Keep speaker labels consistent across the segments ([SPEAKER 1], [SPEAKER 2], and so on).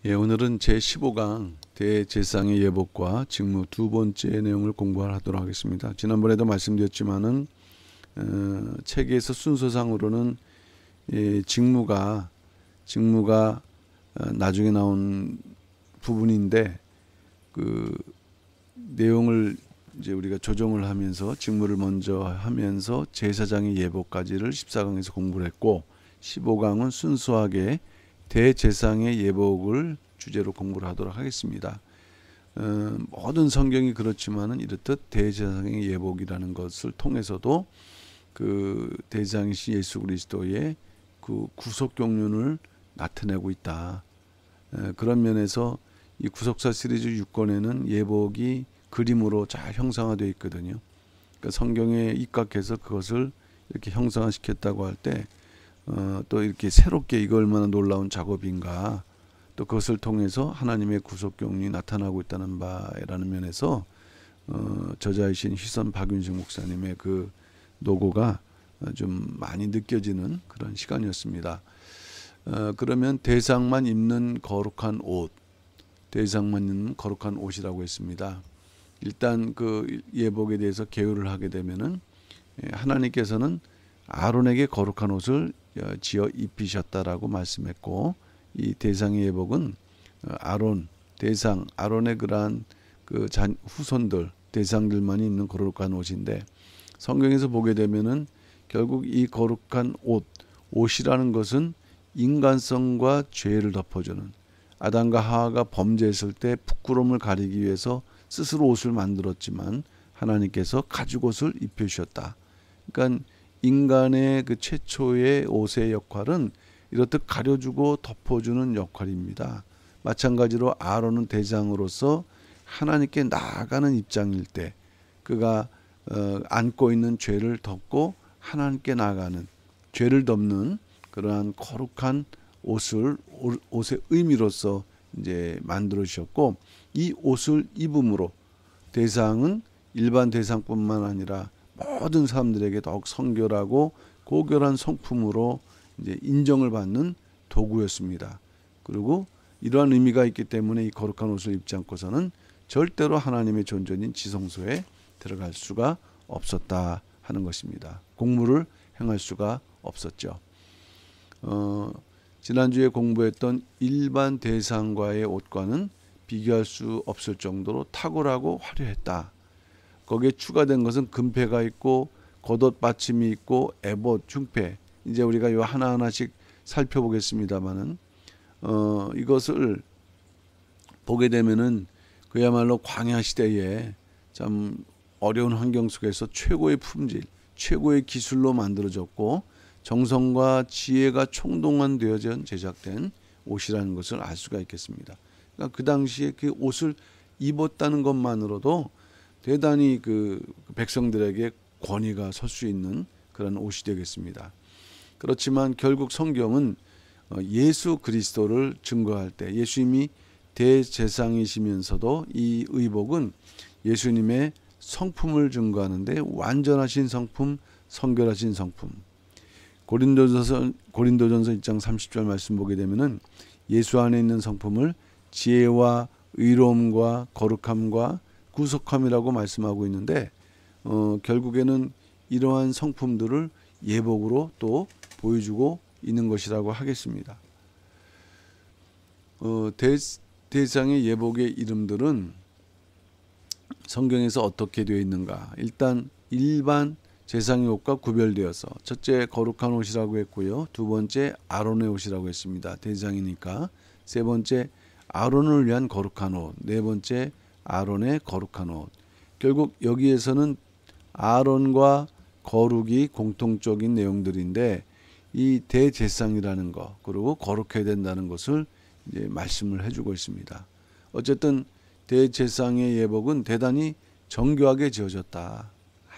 [SPEAKER 1] 예, 오늘은 제15강 대제사장의 예복과 직무 두 번째 내용을 공부하도록 하겠습니다. 지난번에도 말씀드렸지만은 책에서 순서상으로는 직무가 나중에 나온 부분인데 그 내용을 이제 우리가 조정을 하면서 직무를 먼저 하면서 제사장의 예복까지를 14강에서 공부를 했고 15강은 순수하게 대제사장의 예복을 주제로 공부를 하도록 하겠습니다. 모든 성경이 그렇지만은 이렇듯 대제사장의 예복이라는 것을 통해서도 그 대제사장이신 예수 그리스도의 그 구속 경륜을 나타내고 있다. 그런 면에서 이 구속사 시리즈 6권에는 예복이 그림으로 잘 형상화되어 있거든요. 그러니까 성경에 입각해서 그것을 이렇게 형상화시켰다고 할 때 또 이렇게 새롭게 이거 얼마나 놀라운 작업인가, 또 그것을 통해서 하나님의 구속 경륜이 나타나고 있다는 바라는 면에서 저자이신 휘선 박윤식 목사님의 그 노고가 좀 많이 느껴지는 그런 시간이었습니다. 그러면 대상만 입는 거룩한 옷, 대상만 입는 거룩한 옷이라고 했습니다. 일단 그 예복에 대해서 개요를 하게 되면은 하나님께서는 아론에게 거룩한 옷을 지어 입히셨다라고 말씀했고, 이 대상의 예복은 아론의 그러한 그 후손들, 대상들만이 입는 거룩한 옷인데, 성경에서 보게 되면은 결국 이 거룩한 옷이라는 것은 인간성과 죄를 덮어주는, 아담과 하와가 범죄했을 때 부끄러움을 가리기 위해서 스스로 옷을 만들었지만 하나님께서 가죽옷을 입혀주셨다. 그러니까 인간의 그 최초의 옷의 역할은 이렇듯 가려주고 덮어주는 역할입니다. 마찬가지로 아론은 대장으로서 하나님께 나아가는 입장일 때 그가 안고 있는 죄를 덮고 하나님께 나아가는, 죄를 덮는 그러한 거룩한 옷의 의미로서 이제 만들어 주셨고, 이 옷을 입음으로 대상은 일반 대상뿐만 아니라 모든 사람들에게 더욱 성결하고 고결한 성품으로 이제 인정을 받는 도구였습니다. 그리고 이러한 의미가 있기 때문에 이 거룩한 옷을 입지 않고서는 절대로 하나님의 존전인 지성소에 들어갈 수가 없었다 하는 것입니다. 공무를 행할 수가 없었죠. 지난주에 공부했던 일반 대상과의 옷과는 비교할 수 없을 정도로 탁월하고 화려했다. 거기에 추가된 것은 금패가 있고 겉옷 받침이 있고 에봇, 중패, 이제 우리가 이 하나하나씩 살펴보겠습니다만은 이것을 보게 되면은 그야말로 광야 시대에 참 어려운 환경 속에서 최고의 품질, 최고의 기술로 만들어졌고 정성과 지혜가 총동원되어져 제작된 옷이라는 것을 알 수가 있겠습니다. 그러니까 그 당시에 그 옷을 입었다는 것만으로도 대단히 그 백성들에게 권위가 설 수 있는 그런 옷이 되겠습니다. 그렇지만 결국 성경은 예수 그리스도를 증거할 때, 예수님이 대제사장이시면서도 이 의복은 예수님의 성품을 증거하는데 완전하신 성품, 성결하신 성품. 고린도전서 1장 30절 말씀 보게 되면은 예수 안에 있는 성품을 지혜와 의로움과 거룩함과 구속함이라고 말씀하고 있는데, 결국에는 이러한 성품들을 예복으로 또 보여주고 있는 것이라고 하겠습니다. 대상의 예복의 이름들은 성경에서 어떻게 되어 있는가? 일단 일반 제사장의 옷과 구별되어서 첫째 거룩한 옷이라고 했고요. 두 번째 아론의 옷이라고 했습니다. 대장이니까. 세 번째 아론을 위한 거룩한 옷. 네 번째 아론의 거룩한 옷. 결국 여기에서는 아론과 거룩이 공통적인 내용들인데, 이 대제사장이라는 것, 그리고 거룩해야 된다는 것을 이제 말씀을 해주고 있습니다. 어쨌든 대제사장의 예복은 대단히 정교하게 지어졌다.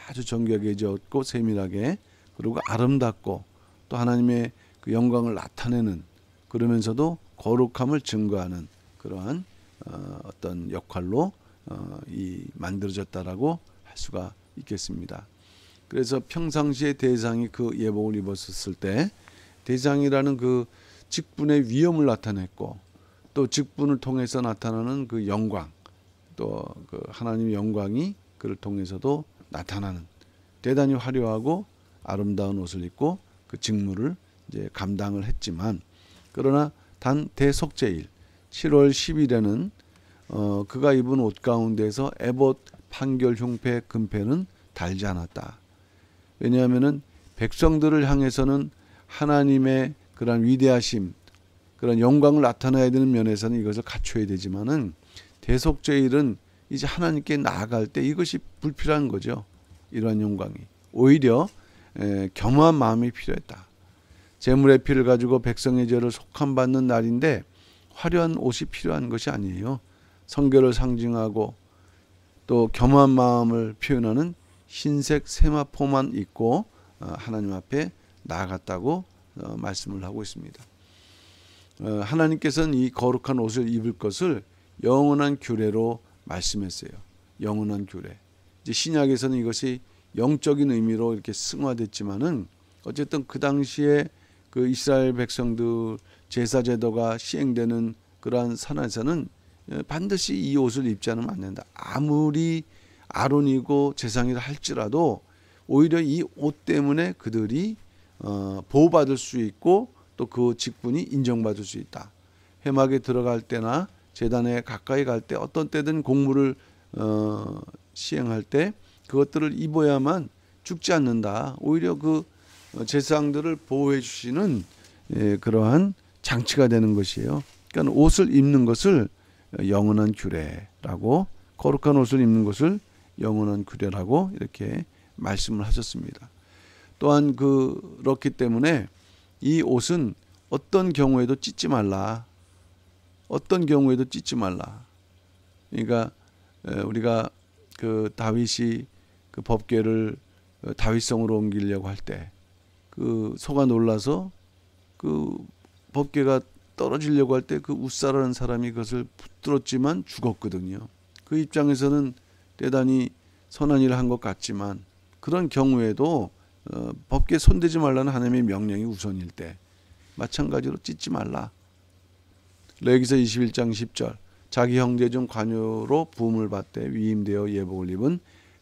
[SPEAKER 1] 아주 정교하게 지었고 세밀하게, 그리고 아름답고 또 하나님의 그 영광을 나타내는, 그러면서도 거룩함을 증거하는 그러한 어떤 역할로 이 만들어졌다라고 할 수가 있겠습니다. 그래서 평상시에 대상이 그 예복을 입었을 때 대상이라는 그 직분의 위엄을 나타냈고, 또 직분을 통해서 나타나는 그 영광, 또 그 하나님의 영광이 그를 통해서도 나타나는 대단히 화려하고 아름다운 옷을 입고 그 직무를 이제 감당을 했지만, 그러나 단 대속죄일 7월 10일에는 그가 입은 옷 가운데서 에봇 판결 흉패 금패는 달지 않았다. 왜냐하면은 백성들을 향해서는 하나님의 그런 위대하심, 그런 영광을 나타내야 되는 면에서는 이것을 갖춰야 되지만은, 대속죄일은 이제 하나님께 나아갈 때 이것이 불필요한 거죠. 이러한 영광이 오히려 겸허한 마음이 필요했다. 제물의 피를 가지고 백성의 죄를 속함받는 날인데 화려한 옷이 필요한 것이 아니에요. 성결을 상징하고 또 겸허한 마음을 표현하는 흰색 세마포만 입고 하나님 앞에 나아갔다고 말씀을 하고 있습니다. 하나님께서는 이 거룩한 옷을 입을 것을 영원한 규례로 말씀했어요. 영원한 규례. 이제 신약에서는 이것이 영적인 의미로 이렇게 승화됐지만은, 어쨌든 그 당시에 그 이스라엘 백성들 제사 제도가 시행되는 그러한 산에서는 반드시 이 옷을 입지 않으면 안 된다. 아무리 아론이고 제사장이라 할지라도 오히려 이 옷 때문에 그들이 보호받을 수 있고 또 그 직분이 인정받을 수 있다. 회막에 들어갈 때나 제단에 가까이 갈 때, 어떤 때든 공무를 시행할 때 그것들을 입어야만 죽지 않는다. 오히려 그 제사장들을 보호해 주시는 그러한 장치가 되는 것이에요. 그러니까 옷을 입는 것을 영원한 규례라고, 거룩한 옷을 입는 것을 영원한 규례라고 이렇게 말씀을 하셨습니다. 또한 그렇기 때문에 이 옷은 어떤 경우에도 찢지 말라. 어떤 경우에도 찢지 말라. 그러니까 우리가 그 다윗이 그 법궤를 다윗성으로 옮기려고 할 때 그 소가 놀라서 그 법궤가 떨어지려고 할 때 그 웃사라는 사람이 그것을 붙들었지만 죽었거든요. 그 입장에서는 대단히 선한 일을 한 것 같지만, 그런 경우에도 법궤에 손대지 말라는 하나님의 명령이 우선일 때 마찬가지로 찢지 말라. 레위기서 21장 10절 자기 형제 중 관유로 부음을 받되 위임되어 예복을 입은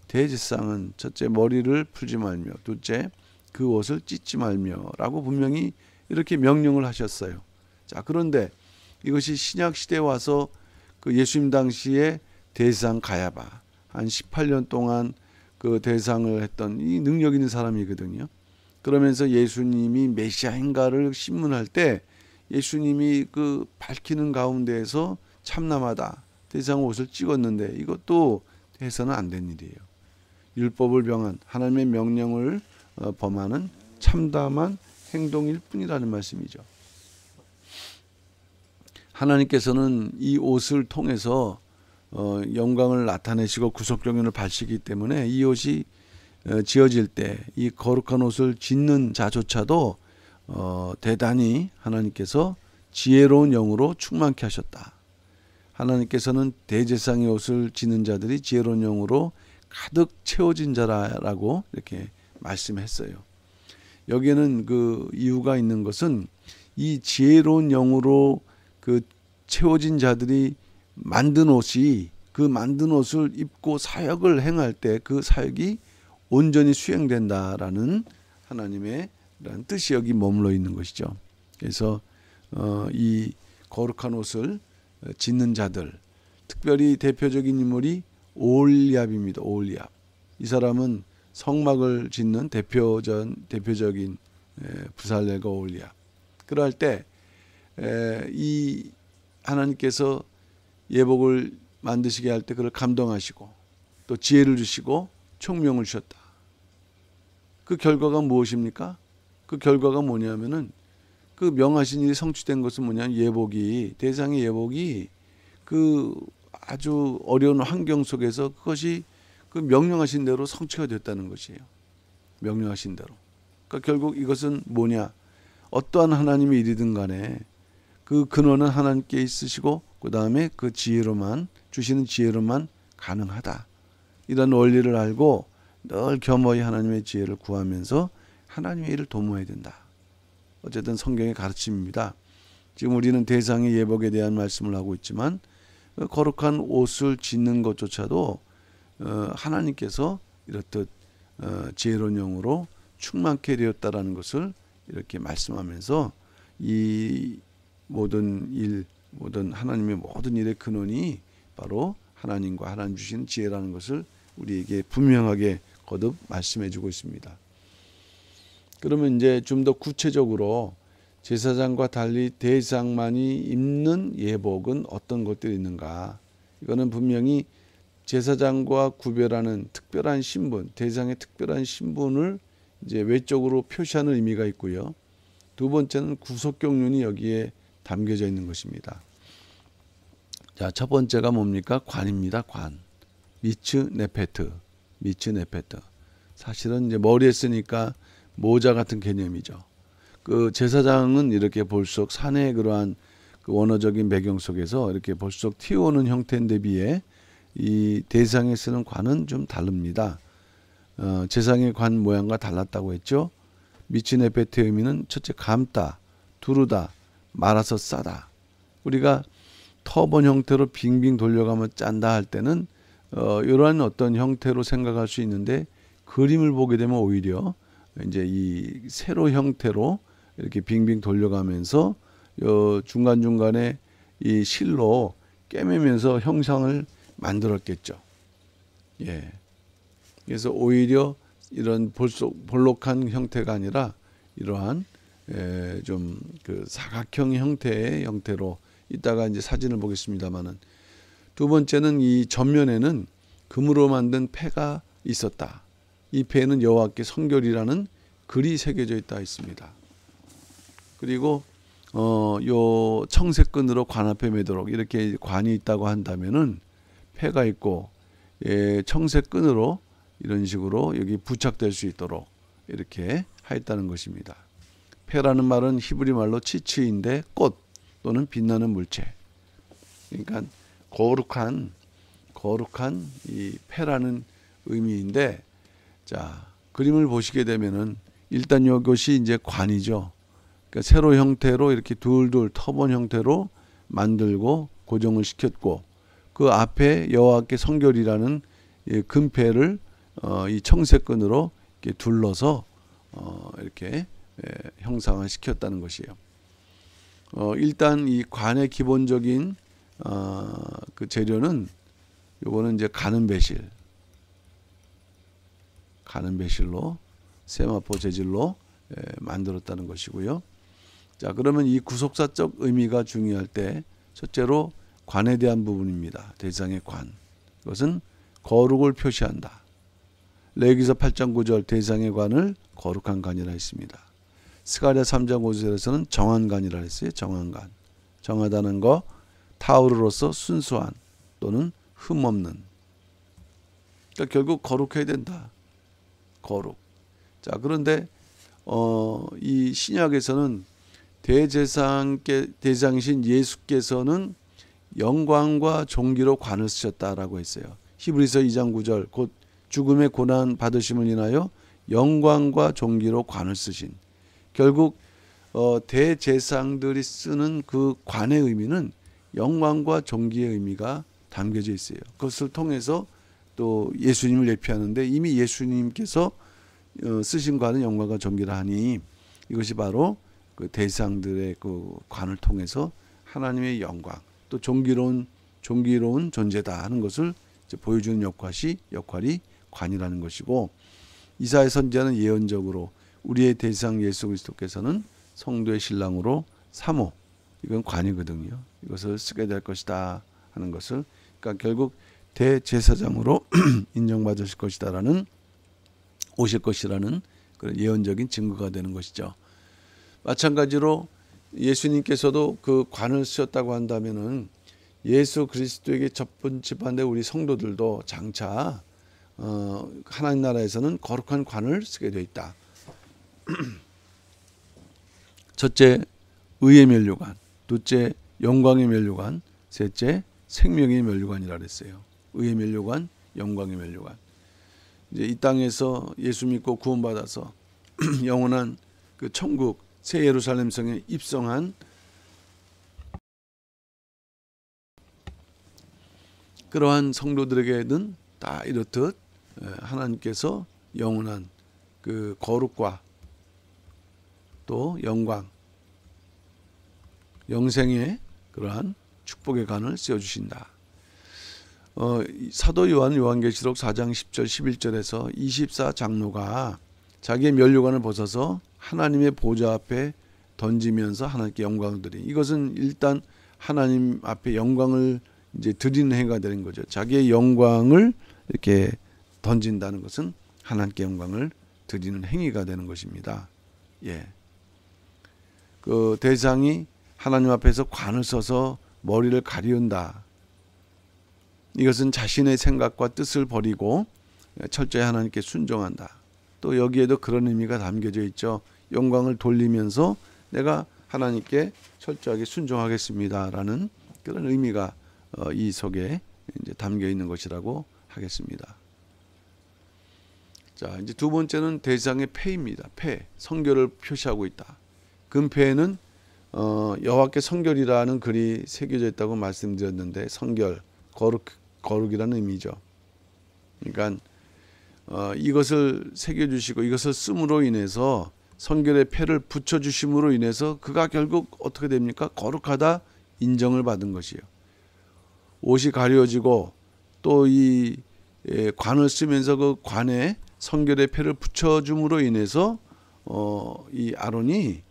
[SPEAKER 1] 대제사장은 첫째 머리를 풀지 말며 둘째 그 옷을 찢지 말며 라고 분명히 이렇게 명령을 하셨어요. 자, 그런데 이것이 신약 시대에 와서 그 예수님 당시에 대제사장 가야바 한 18년 동안 그 대제사장을 했던 이 능력 있는 사람이거든요. 그러면서 예수님이 메시아인가를 신문할 때 예수님이 그 밝히는 가운데에서 참남하다 대제사장 옷을 찍었는데, 이것도 해서는 안 된 일이에요. 율법을 병한 하나님의 명령을 범하는 참담한 행동일 뿐이라는 말씀이죠. 하나님께서는 이 옷을 통해서 영광을 나타내시고 구속정연을 밝히기 때문에 이 옷이 지어질 때 이 거룩한 옷을 짓는 자조차도 대단히 하나님께서 지혜로운 영으로 충만케 하셨다. 하나님께서는 대제사장의 옷을 짓는 자들이 지혜로운 영으로 가득 채워진 자라고 이렇게 말씀했어요. 여기에는 그 이유가 있는 것은 이 지혜로운 영으로 그 채워진 자들이 만든 옷이, 그 만든 옷을 입고 사역을 행할 때 그 사역이 온전히 수행된다라는 하나님의 뜻이 여기 머물러 있는 것이죠. 그래서 이 거룩한 옷을 짓는 자들, 특별히 대표적인 인물이 오홀리압입니다. 오홀리압. 이 사람은 성막을 짓는 대표적인 부살렐과 오홀리압. 그럴 때 이 하나님께서 예복을 만드시게 할 때 그를 감동하시고 또 지혜를 주시고 총명을 주셨다. 그 결과가 무엇입니까? 그 결과가 뭐냐면은 그 명하신 일이 성취된 것은 뭐냐면 예복이, 대상의 예복이 그 아주 어려운 환경 속에서 그것이 그 명령하신 대로 성취가 됐다는 것이에요. 명령하신 대로. 그러니까 결국 이것은 뭐냐? 어떠한 하나님의 일이든 간에 그 근원은 하나님께 있으시고 그 다음에 그 지혜로만, 주시는 지혜로만 가능하다. 이런 원리를 알고 늘 겸허히 하나님의 지혜를 구하면서 하나님의 일을 도모해야 된다. 어쨌든 성경의 가르침입니다. 지금 우리는 대상의 예복에 대한 말씀을 하고 있지만 거룩한 옷을 짓는 것조차도 하나님께서 이렇듯 지혜로운 영으로 충만케 되었다라는 것을 이렇게 말씀하면서 이 모든 하나님의 모든 일의 근원이 바로 하나님과 하나님 주신 지혜라는 것을 우리에게 분명하게 거듭 말씀해 주고 있습니다. 그러면 이제 좀 더 구체적으로 제사장과 달리 대상만이 입는 예복은 어떤 것들이 있는가? 이거는 분명히 제사장과 구별하는 특별한 신분, 대상의 특별한 신분을 이제 외적으로 표시하는 의미가 있고요. 두 번째는 구속 경륜이 여기에 담겨져 있는 것입니다. 자, 첫 번째가 뭡니까? 관입니다. 관. 미츠 네페트. 사실은 이제 머리에 쓰니까 모자 같은 개념이죠. 그 제사장은 이렇게 볼수록 산의 그러한 그 원어적인 배경 속에서 이렇게 볼수록 튀어오는 형태인데 비해 이 대상에 쓰는 관은 좀 다릅니다. 제사장의 관 모양과 달랐다고 했죠. 미츠네페트의 의미는 첫째 감다, 두르다, 말아서 싸다. 우리가 터번 형태로 빙빙 돌려가며 짠다 할 때는 이러한 어떤 형태로 생각할 수 있는데 그림을 보게 되면 오히려 이제 이 세로 형태로 이렇게 빙빙 돌려가면서 중간중간에 이 실로 꿰매면서 형상을 만들었겠죠. 예. 그래서 오히려 이런 볼록한 형태가 아니라 이러한 좀 그 사각형 형태의 형태로 이따가 이제 사진을 보겠습니다만은 두 번째는 이 전면에는 금으로 만든 패가 있었다. 이 패는 여호와께 성결이라는 글이 새겨져 있다 했습니다. 그리고 요 청색끈으로 관 앞에 매도록 이렇게 관이 있다고 한다면은 패가 있고 청색끈으로 이런 식으로 여기 부착될 수 있도록 이렇게 하였다는 것입니다. 패라는 말은 히브리 말로 치츠인데 꽃 또는 빛나는 물체. 그러니까 거룩한 이 패라는 의미인데, 자 그림을 보시게 되면은 일단 이것이 이제 관이죠. 그러니까 세로 형태로 이렇게 둘둘 터번 형태로 만들고 고정을 시켰고 그 앞에 여호와께 성결이라는 금패를 이 청색끈으로 이렇게 둘러서 이렇게 형상을 시켰다는 것이에요. 일단 이 관의 기본적인 그 재료는 요거는 이제 가는 배실로 세마포 재질로 만들었다는 것이고요. 자, 그러면 이 구속사적 의미가 중요할 때 첫째로 관에 대한 부분입니다. 대상의 관. 이것은 거룩을 표시한다. 레위기서 8장 9절 대상의 관을 거룩한 관이라 했습니다. 스가랴 3장 5절에서는 정한 관이라 했어요. 정한 관. 정하다는 거 타우르로서 순수한 또는 흠없는. 그러니까 결국 거룩해야 된다. 거룩. 자, 그런데 이 신약에서는 대제사장신 예수께서는 영광과 존귀로 관을 쓰셨다라고 했어요. 히브리서 2장 9절 곧 죽음의 고난 받으심을 인하여 영광과 존귀로 관을 쓰신. 결국 대제사장들이 쓰는 그 관의 의미는 영광과 존귀의 의미가 담겨져 있어요. 그것을 통해서 또 예수님을 예표하는데 이미 예수님께서 쓰신 관은 영광과 존귀라 하니 이것이 바로 그 대상들의 그 관을 통해서 하나님의 영광 또 존귀로운 존재다 하는 것을 이제 보여주는 역할이 관이라는 것이고, 이사야 선지자는 예언적으로 우리의 대상 예수 그리스도께서는 성도의 신랑으로 사모, 이건 관이거든요. 이것을 쓰게 될 것이다 하는 것을, 그러니까 결국 대제사장으로 인정받으실 것이다라는, 오실 것이라는 그런 예언적인 증거가 되는 것이죠. 마찬가지로 예수님께서도 그 관을 쓰셨다고 한다면은 예수 그리스도에게 접붙임받은 우리 성도들도 장차 하나님 나라에서는 거룩한 관을 쓰게 되어 있다. 첫째 의의 면류관, 둘째 영광의 면류관, 셋째 생명의 면류관이라 그랬어요. 의의 면류관, 영광의 면류관. 이제 이 땅에서 예수 믿고 구원받아서 영원한 그 천국 새 예루살렘 성에 입성한 그러한 성도들에게는 다 이렇듯 하나님께서 영원한 그 거룩과 또 영광, 영생의 그러한 축복의 간을 씌워주신다. 사도 요한계시록 4장 10절 11절에서 24장로가 자기의 면류관을 벗어서 하나님의 보좌 앞에 던지면서 하나님께 영광을 드리. 이것은 일단 하나님 앞에 영광을 이제 드리는 행위가 되는 거죠. 자기의 영광을 이렇게 던진다는 것은 하나님께 영광을 드리는 행위가 되는 것입니다. 예. 그 대상이 하나님 앞에서 관을 써서 머리를 가리운다. 이것은 자신의 생각과 뜻을 버리고 철저히 하나님께 순종한다. 또 여기에도 그런 의미가 담겨져 있죠. 영광을 돌리면서 내가 하나님께 철저하게 순종하겠습니다라는 그런 의미가 이 속에 이제 담겨 있는 것이라고 하겠습니다. 자, 이제 두 번째는 대상의 패입니다. 패, 성결을 표시하고 있다. 금패에는 여호와께 성결이라는 글이 새겨져 있다고 말씀드렸는데 성결, 거룩이라는 의미죠. 그러니까 이것을 새겨주시고 이것을 씀으로 인해서 성결의 패를 붙여주심으로 인해서 그가 결국 어떻게 됩니까? 거룩하다 인정을 받은 것이에요. 옷이 가려지고 또 이 관을 쓰면서 그 관에 성결의 패를 붙여줌으로 인해서 이 아론이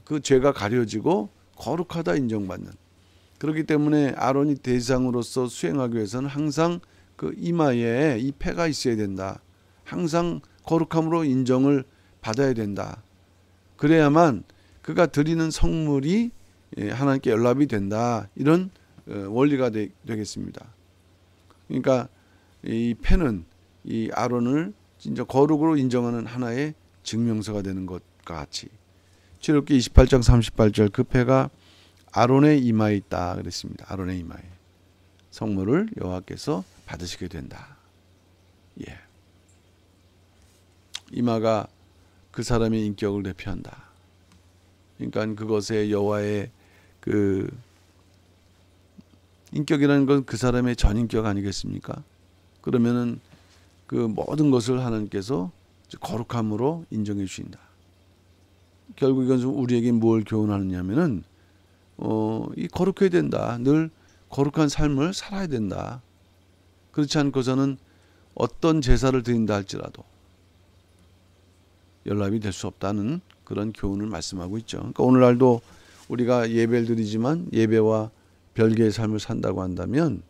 [SPEAKER 1] 그 죄가 가려지고 거룩하다 인정받는. 그렇기 때문에 아론이 대상으로서 수행하기 위해서는 항상 그 이마에 이 패가 있어야 된다. 항상 거룩함으로 인정을 받아야 된다. 그래야만 그가 드리는 성물이 하나님께 연락이 된다. 이런 원리가 되겠습니다. 그러니까 이 패는 이 아론을 진짜 거룩으로 인정하는 하나의 증명서가 되는 것과 같이 출애굽기 28장 38절 그 패가 아론의 이마에 있다 그랬습니다. 아론의 이마에 성물을 여호와께서 받으시게 된다. 예. 이마가 그 사람의 인격을 대표한다. 그러니까 그것에 여호와의 그 인격이라는 건 그 사람의 전인격 아니겠습니까? 그러면은 그 모든 것을 하나님께서 거룩함으로 인정해 주신다. 결국 이건 우리에게 뭘 교훈하느냐면은 이 거룩해야 된다. 늘 거룩한 삶을 살아야 된다. 그렇지 않고서는 어떤 제사를 드린다 할지라도 연락이 될 수 없다는 그런 교훈을 말씀하고 있죠. 그러니까 오늘날도 우리가 예배를 드리지만 예배와 별개의 삶을 산다고 한다면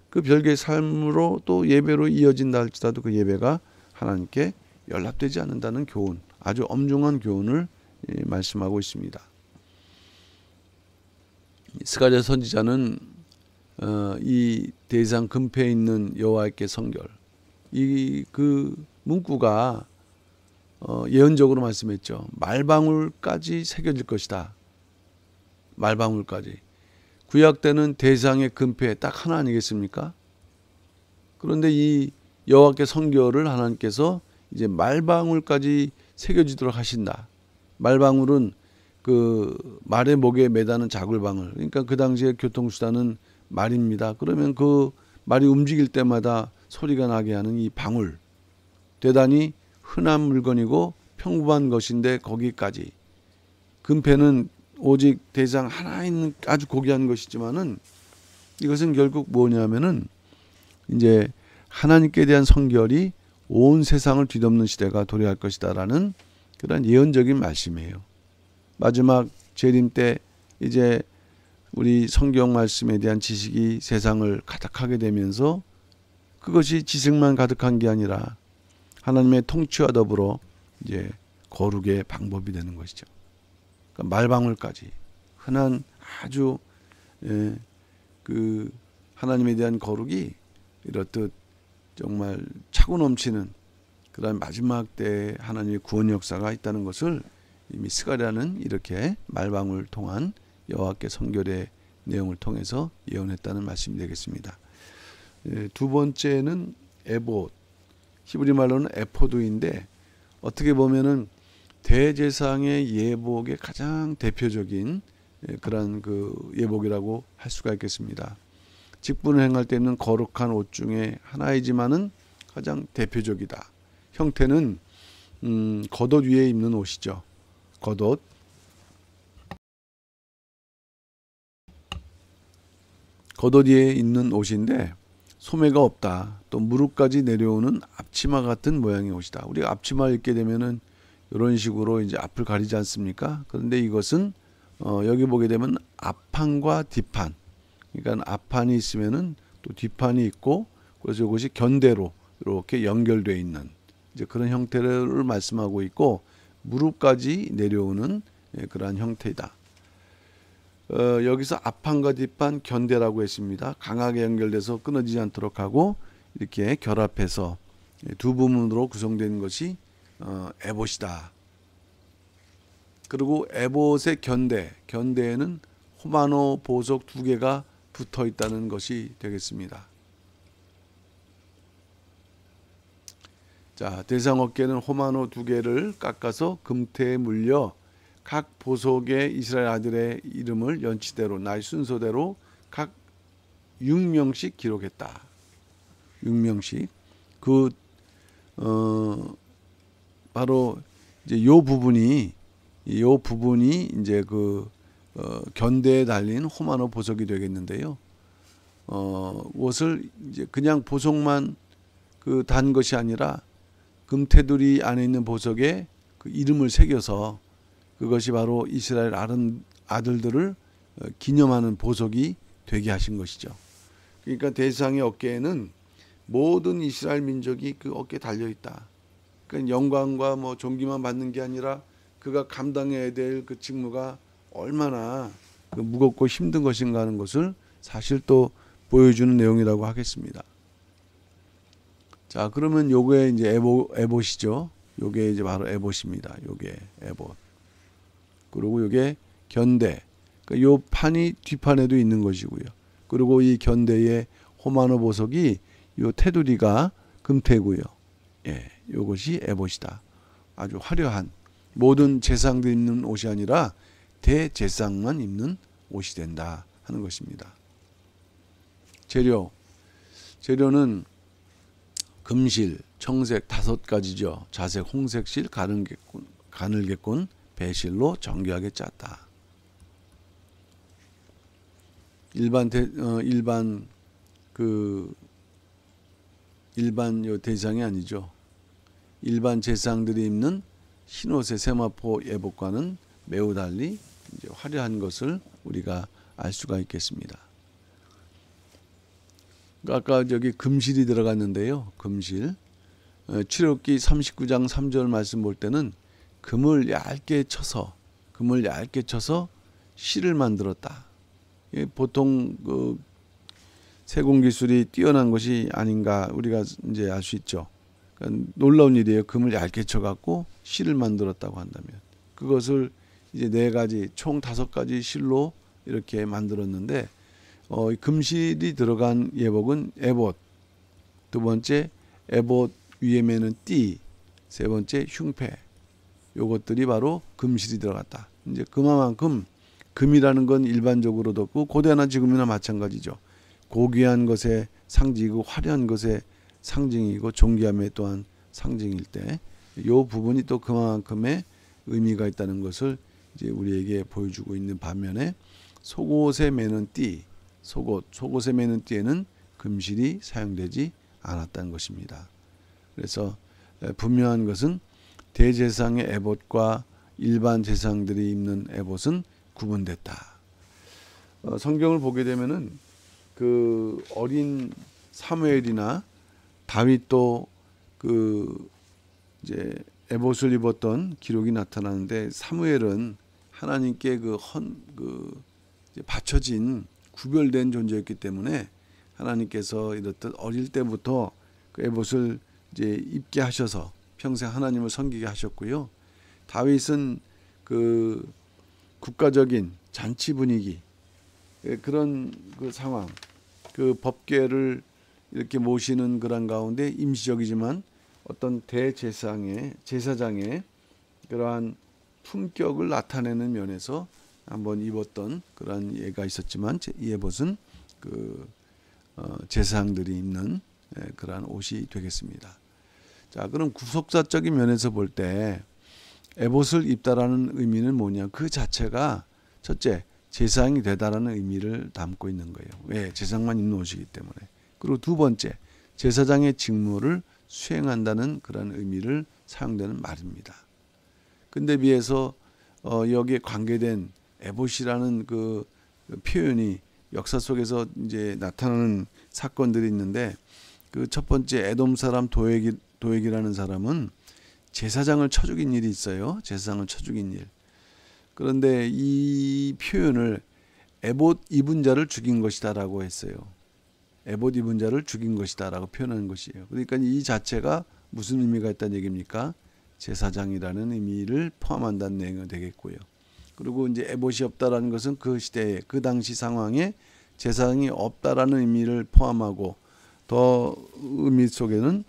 [SPEAKER 1] 그 별개의 삶으로 또 예배로 이어진다 할지라도 그 예배가 하나님께 연락되지 않는다는 교훈, 아주 엄중한 교훈을 말씀하고 있습니다. 스가랴 선지자는 이 대상 금패에 있는 여호와께 성결 이 그 문구가 예언적으로 말씀했죠. 말방울까지 새겨질 것이다. 말방울까지. 구약 때는 대상의 금패 딱 하나 아니겠습니까? 그런데 이 여호와께 성결을 하나님께서 이제 말방울까지 새겨지도록 하신다. 말방울은 그 말의 목에 매다는 자굴방울. 그러니까 그 당시에 교통수단은 말입니다. 그러면 그 말이 움직일 때마다 소리가 나게 하는 이 방울. 대단히 흔한 물건이고 평범한 것인데 거기까지. 금패는 오직 대상 하나 있는 아주 고귀한 것이지만은 이것은 결국 뭐냐면은 이제 하나님께 대한 성결이 온 세상을 뒤덮는 시대가 도래할 것이다라는 그런 예언적인 말씀이에요. 마지막 재림 때 이제 우리 성경 말씀에 대한 지식이 세상을 가득하게 되면서 그것이 지식만 가득한 게 아니라 하나님의 통치와 더불어 이제 거룩의 방법이 되는 것이죠. 그러니까 말방울까지 흔한 아주 그 하나님에 대한 거룩이 이렇듯 정말 차고 넘치는 그런 마지막 때 하나님의 구원 역사가 있다는 것을 이미 스가랴는 이렇게 말방울 통한 여호와께 성결의 내용을 통해서 예언했다는 말씀이 되겠습니다. 두 번째는 에봇, 히브리 말로는 에포드인데 어떻게 보면은 대제사장의 예복의 가장 대표적인 그런 그 예복이라고 할 수가 있겠습니다. 직분을 행할 때 입는 거룩한 옷 중에 하나이지만은 가장 대표적이다. 형태는 겉옷 위에 입는 옷이죠. 겉옷. 겉옷 위에 입는 옷인데 소매가 없다. 또 무릎까지 내려오는 앞치마 같은 모양의 옷이다. 우리가 앞치마를 입게 되면은 이런 식으로 이제 앞을 가리지 않습니까? 그런데 이것은 여기 보게 되면 앞판과 뒷판. 그러니까 앞판이 있으면은 또 뒷판이 있고, 그래서 이것이 견대로 이렇게 연결되어 있는 이제 그런 형태를 말씀하고 있고, 무릎까지 내려오는 그러한 형태이다. 여기서 앞판과 뒷판 견대라고 했습니다. 강하게 연결돼서 끊어지지 않도록 하고 이렇게 결합해서 두 부분으로 구성된 것이 에봇이다. 그리고 에봇의 견대에는 호마노 보석 2개가 붙어 있다는 것이 되겠습니다. 자, 대상 어깨는 호마노 2개를 깎아서 금태에 물려 각 보석의 이스라엘 아들의 이름을 연치대로 나이 순서대로 각 6명씩 기록했다. 6명씩. 바로 이제 요 부분이 이제 견대에 달린 호마노 보석이 되겠는데요. 옷을 이제 그냥 보석만 단 것이 아니라 금테두리 안에 있는 보석에 그 이름을 새겨서 그것이 바로 이스라엘 아들들을 기념하는 보석이 되게 하신 것이죠. 그러니까 대상의 어깨에는 모든 이스라엘 민족이 그 어깨에 달려 있다. 그러니까 영광과 존귀만 받는 게 아니라 그가 감당해야 될 그 직무가 얼마나 무겁고 힘든 것인가 하는 것을 사실 또 보여주는 내용이라고 하겠습니다. 자, 그러면 요게 이제 에봇이죠. 요게 이제 바로 에봇입니다. 요게 에봇. 그리고 요게 견대. 그러니까 요 판이 뒷판에도 있는 것이고요. 그리고 이 견대의 호마노 보석이 요 테두리가 금태고요. 예, 요것이 에봇이다. 아주 화려한 모든 제상들 입는 옷이 아니라 대제상만 입는 옷이 된다 하는 것입니다. 재료는 금실, 청색 5가지죠. 자색, 홍색실, 가늘개꾼, 배실로 정교하게 짰다. 일반 요 대상이 아니죠. 일반 제상들이 입는 흰옷의 세마포 예복과는 매우 달리 이제 화려한 것을 우리가 알 수가 있겠습니다. 아까 저기 금실이 들어갔는데요. 금실. 출애굽기 39장 3절 말씀 볼 때는 금을 얇게 쳐서 실을 만들었다. 보통 그 세공 기술이 뛰어난 것이 아닌가 우리가 이제 알 수 있죠. 그러니까 놀라운 일이에요. 금을 얇게 쳐갖고 실을 만들었다고 한다면 그것을 이제 4가지 총 5가지 실로 이렇게 만들었는데 금실이 들어간 예복은 에봇, 2번째 에봇 위에 매는 띠, 3번째 흉패. 요것들이 바로 금실이 들어갔다. 이제 그만큼 금이라는 건 일반적으로도 없고 고대나 지금이나 마찬가지죠. 고귀한 것의 상징이고 화려한 것의 상징이고 존귀함의 또한 상징일 때 이 부분이 또 그만큼의 의미가 있다는 것을 이제 우리에게 보여주고 있는 반면에 속옷에 매는 띠, 속옷에 매는 띠에는 금실이 사용되지 않았다는 것입니다. 그래서 분명한 것은 대제상의 에봇과 일반 제상들이 입는 에봇은 구분됐다. 성경을 보게 되면은 그 어린 사무엘이나 다윗도 이제 에봇을 입었던 기록이 나타나는데 사무엘은 하나님께 이제 바쳐진 구별된 존재였기 때문에 하나님께서 이렇듯 어릴 때부터 그 에봇을 이제 입게 하셔서 평생 하나님을 섬기게 하셨고요. 다윗은 그 국가적인 잔치 분위기 그런 그 상황, 그 법궤를 이렇게 모시는 그런 가운데 임시적이지만 어떤 제사장의 그러한 품격을 나타내는 면에서 한번 입었던 그런 예가 있었지만 이 에봇은 제사장들이 입는 그러한 옷이 되겠습니다. 자, 그럼 구속사적인 면에서 볼 때 에봇을 입다라는 의미는 뭐냐? 그 자체가 첫째, 제사장이 되다라는 의미를 담고 있는 거예요. 왜? 제사장만 입는 옷이기 때문에. 그리고 두 번째, 제사장의 직무를 수행한다는 그런 의미를 사용되는 말입니다. 근데 비해서 여기에 관계된 에봇이라는 그 표현이 역사 속에서 이제 나타나는 사건들이 있는데, 그 첫 번째 에돔 사람 도액이라는 사람은 제사장을 쳐 죽인 일이 있어요. 제사장을 쳐 죽인 일. 그런데 이 표현을 에봇 입은 자를 죽인 것이다라고 했어요. 에봇 입은 자를 죽인 것이다라고 표현한 것이에요. 그러니까 이 자체가 무슨 의미가 있다는 얘기입니까? 제사장이라는 의미를 포함한다는 내용이 되겠고요. 그리고 이제 에봇이 없다라는 것은 그 시대에, 그 당시 상황에 제사장이 없다라는 의미를 포함하고, 더 의미 속에는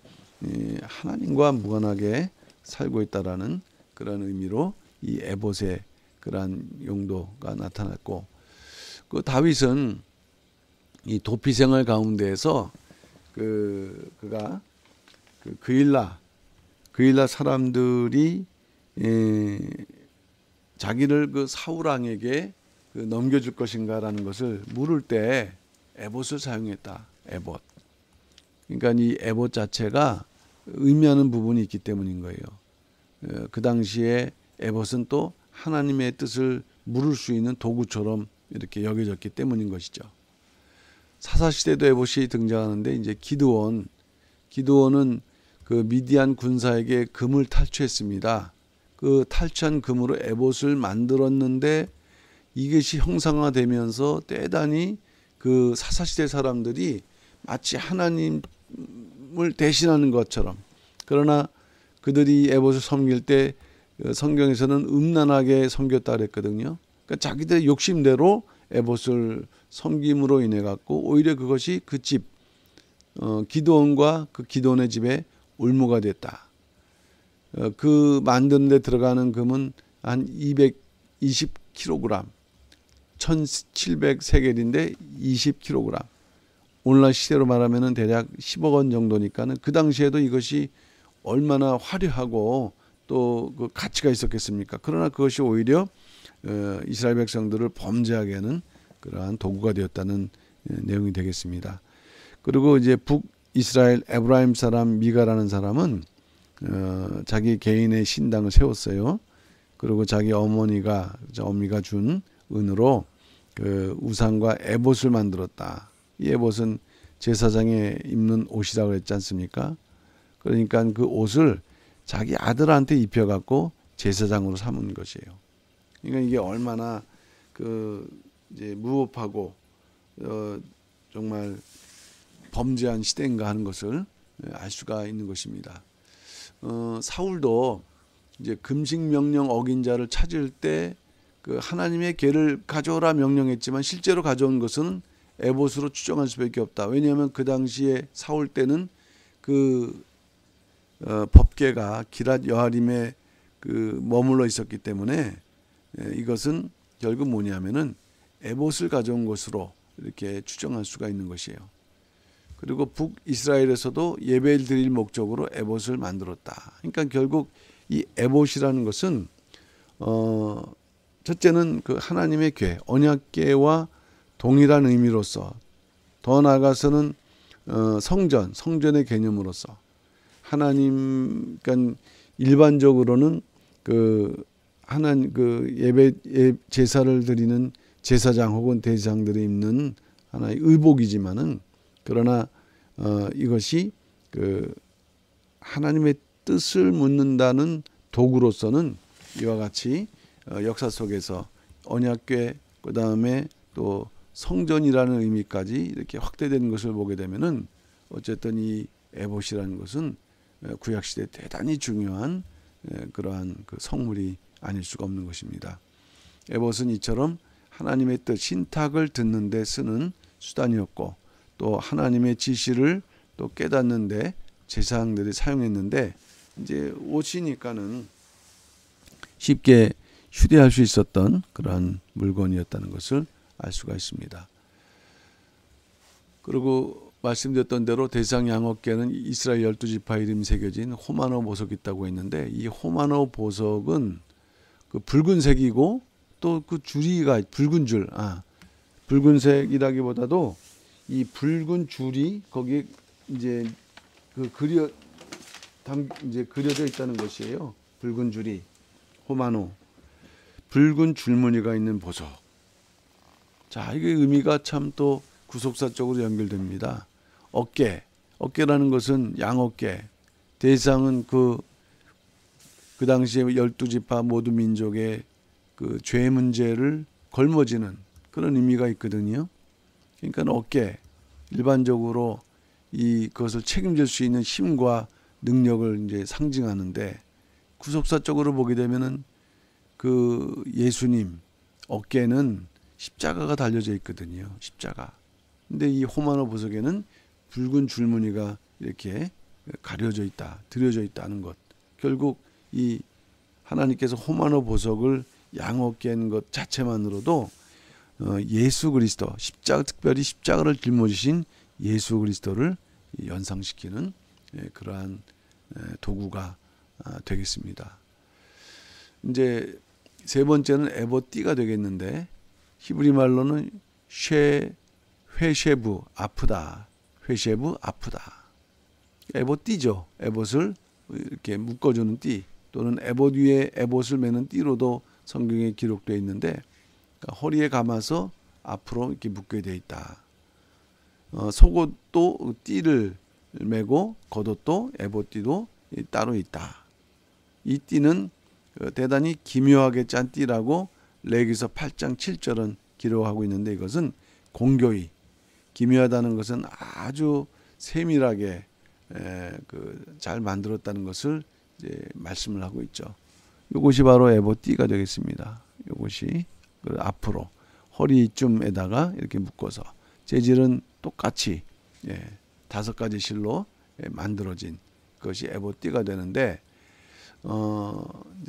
[SPEAKER 1] 하나님과 무관하게 살고 있다라는 그런 의미로 이 에봇의 그러한 용도가 나타났고, 그 다윗은 이 도피 생활 가운데에서 그가 그 그일라 사람들이 자기를 그 사울 왕에게 넘겨줄 것인가라는 것을 물을 때 에봇을 사용했다. 에봇. 그러니까 이 에봇 자체가 의미하는 부분이 있기 때문인 거예요. 그 당시에 에봇은 또 하나님의 뜻을 물을 수 있는 도구처럼 이렇게 여겨졌기 때문인 것이죠. 사사시대도 에봇이 등장하는데, 이제 기드온은 그 미디안 군사에게 금을 탈취했습니다. 그 탈취한 금으로 에봇을 만들었는데, 이것이 형상화되면서 대단히 그 사사시대 사람들이 마치 하나님을 대신하는 것처럼, 그러나 그들이 에봇을 섬길 때 성경에서는 음란하게 섬겼다 그랬거든요. 그러니까 자기들의 욕심대로 에봇을 섬김으로 인해 갖고 오히려 그것이 그 집 기드온과 그 기드온의 집에 올무가 됐다. 그 만드는 데 들어가는 금은 한 220kg, 1700세겔인데 20kg. 오늘날 시대로 말하면 대략 10억 원 정도니까는 그 당시에도 이것이 얼마나 화려하고 또 그 가치가 있었겠습니까? 그러나 그것이 오히려 이스라엘 백성들을 범죄하게 하는 그러한 도구가 되었다는 내용이 되겠습니다. 그리고 이제 북이스라엘 에브라임 사람 미가라는 사람은 자기 개인의 신당을 세웠어요. 그리고 자기 어머니가 준 은으로 그 우상과 에봇을 만들었다. 이 에봇은 제사장에 입는 옷이라고 했지 않습니까? 그러니까 그 옷을 자기 아들한테 입혀갖고 제사장으로 삼은 것이에요. 그러니까 이게 얼마나 그 이제 무법하고 정말 범죄한 시대인가 하는 것을 알 수가 있는 것입니다. 사울도 이제 금식 명령 어긴 자를 찾을 때 그 하나님의 궤를 가져오라 명령했지만 실제로 가져온 것은 에봇으로 추정할 수밖에 없다. 왜냐하면 그 당시에 사울 때는 그 법궤가 기랏 여아림에 그 머물러 있었기 때문에 이것은 결국 뭐냐면은 에봇을 가져온 것으로 이렇게 추정할 수가 있는 것이에요. 그리고 북이스라엘에서도 예배를 드릴 목적으로 에봇을 만들었다. 그러니까 결국 이 에봇이라는 것은 첫째는 그 하나님의 궤, 언약궤와 동일한 의미로서, 더 나아가서는 성전의 개념으로서 하나님, 그러니까 일반적으로는 그 하나님 그 예배 제사를 드리는 제사장 혹은 대제사장들이 입는 하나의 의복이지만은, 그러나 이것이 그 하나님의 뜻을 묻는다는 도구로서는 이와 같이 역사 속에서 언약궤, 그 다음에 또 성전이라는 의미까지 이렇게 확대되는 것을 보게 되면은 어쨌든 이 에봇이라는 것은 구약 시대 대단히 중요한 그러한 그 성물이 아닐 수가 없는 것입니다. 에봇은 이처럼 하나님의 뜻, 신탁을 듣는 데 쓰는 수단이었고, 또 하나님의 지시를 또 깨닫는데 제사장들이 사용했는데, 이제 옷이니까는 쉽게 휴대할 수 있었던 그러한 물건이었다는 것을 알 수가 있습니다. 그리고 말씀드렸던 대로 대상 양어깨는 이스라엘 12지파 이름이 새겨진 호마노 보석이 있다고 했는데, 이 호마노 보석은 그 붉은색이고 또 그 줄이가 붉은 줄, 붉은색이라기보다도 이 붉은 줄이 거기에 이제 그 이제 그려져 있다는 것이에요. 붉은 줄이 호마노, 붉은 줄무늬가 있는 보석. 자, 이게 의미가 참 또 구속사적으로 연결됩니다. 어깨라는 것은 양어깨. 대상은 그 당시에 12지파 모두 민족의 그 죄 문제를 걸머지는 그런 의미가 있거든요. 그러니까 어깨, 일반적으로 그것을 책임질 수 있는 힘과 능력을 이제 상징하는데, 구속사적으로 보게 되면은 그 예수님 어깨는 십자가가 달려져 있거든요. 십자가. 근데 이 호마노 보석에는 붉은 줄무늬가 이렇게 가려져 있다, 들여져 있다는 것. 결국 이 하나님께서 호마노 보석을 양어깨인 것 자체만으로도 예수 그리스도, 특별히 십자가를 짊어지신 예수 그리스도를 연상시키는 그러한 도구가 되겠습니다. 이제 세 번째는 에봇띠가 되겠는데, 히브리 말로는 회쉐부, 아프다. 회쉐부, 아프다. 에봇띠죠. 에봇을 이렇게 묶어주는 띠, 또는 에봇 위에 에봇을 매는 띠로도 성경에 기록되어 있는데, 그러니까 허리에 감아서 앞으로 이렇게 묶게 되어 있다. 속옷도 띠를 매고 겉옷도 에봇띠도 따로 있다. 이 띠는 대단히 기묘하게 짠 띠라고 레위기서 8장 7절은 기록하고 있는데, 이것은 공교히, 기묘하다는 것은 아주 세밀하게 잘 만들었다는 것을 이제 말씀을 하고 있죠. 이것이 바로 에봇띠가 되겠습니다. 이것이 앞으로 허리쯤에다가 이렇게 묶어서, 재질은 똑같이 5가지 실로 만들어진 것이 에봇띠가 되는데,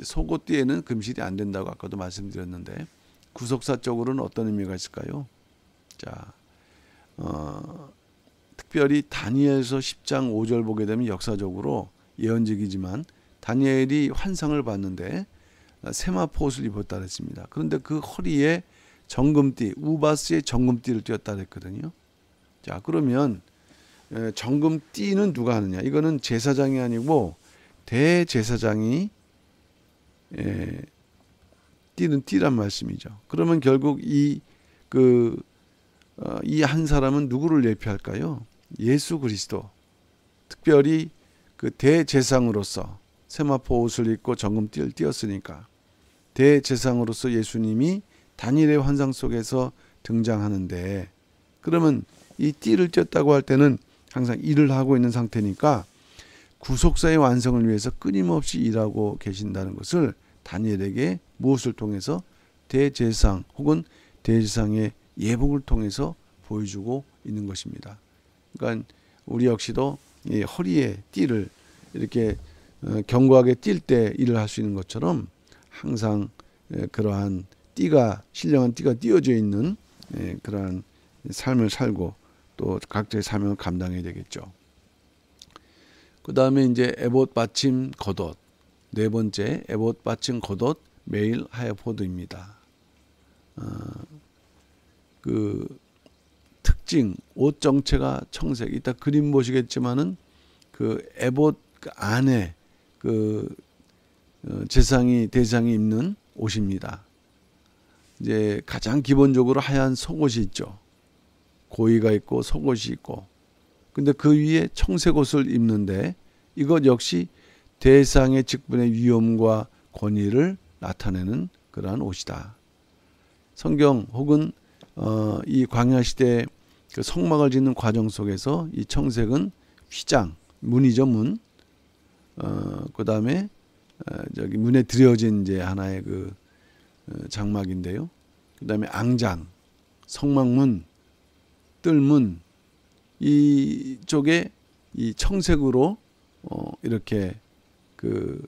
[SPEAKER 1] 속옷띠에는 금실이 안 된다고 아까도 말씀드렸는데, 구속사적으로는 어떤 의미가 있을까요? 자, 특별히 다니엘서 10장 5절 보게 되면 역사적으로 예언적이지만, 다니엘이 환상을 봤는데 세마포 옷을 입었다 그랬습니다. 그런데 그 허리에 정금띠, 우바스의 정금띠를 띄었다 그랬거든요. 자, 그러면 정금띠는 누가 하느냐? 이거는 제사장이 아니고 대제사장이 띠는 띠란 말씀이죠. 그러면 결국 이 한 사람은 누구를 예표할까요? 예수 그리스도. 특별히 그 대제사장으로서 세마포 옷을 입고 정금띠를 띄었으니까, 대제사장으로서 예수님이 다니엘의 환상 속에서 등장하는데, 그러면 이 띠를 띄었다고 할 때는 항상 일을 하고 있는 상태니까 구속사의 완성을 위해서 끊임없이 일하고 계신다는 것을 다니엘에게 무엇을 통해서? 대제사장 혹은 대제사장의 예복을 통해서 보여주고 있는 것입니다. 그러니까 우리 역시도 이 허리에 띠를 이렇게 견고하게 띌 때 일을 할 수 있는 것처럼, 항상 그러한 띠가, 신령한 띠가 띄어져 있는 그러한 삶을 살고 또 각자의 사명을 감당해야 되겠죠. 그 다음에 이제 에봇 받침 겉옷, 네 번째 에봇 받침 겉옷 메일 하여포드입니다. 그 특징, 옷 정체가 청색. 이따 그림 보시겠지만은 그 에봇 안에 대상이 입는 옷입니다. 이제 가장 기본적으로 하얀 속옷이 있죠. 고이가 있고 속옷이 있고, 근데 그 위에 청색 옷을 입는데, 이것 역시 대상의 직분의 위엄과 권위를 나타내는 그러한 옷이다. 성경 혹은 이 광야 시대 그 성막을 짓는 과정 속에서 이 청색은 휘장, 문이죠, 문. 그 다음에 저기 문에 들여진 이제 하나의 그 장막인데요. 그 다음에 앙장, 성막문, 뜰문, 이쪽에 이 청색으로 이렇게 그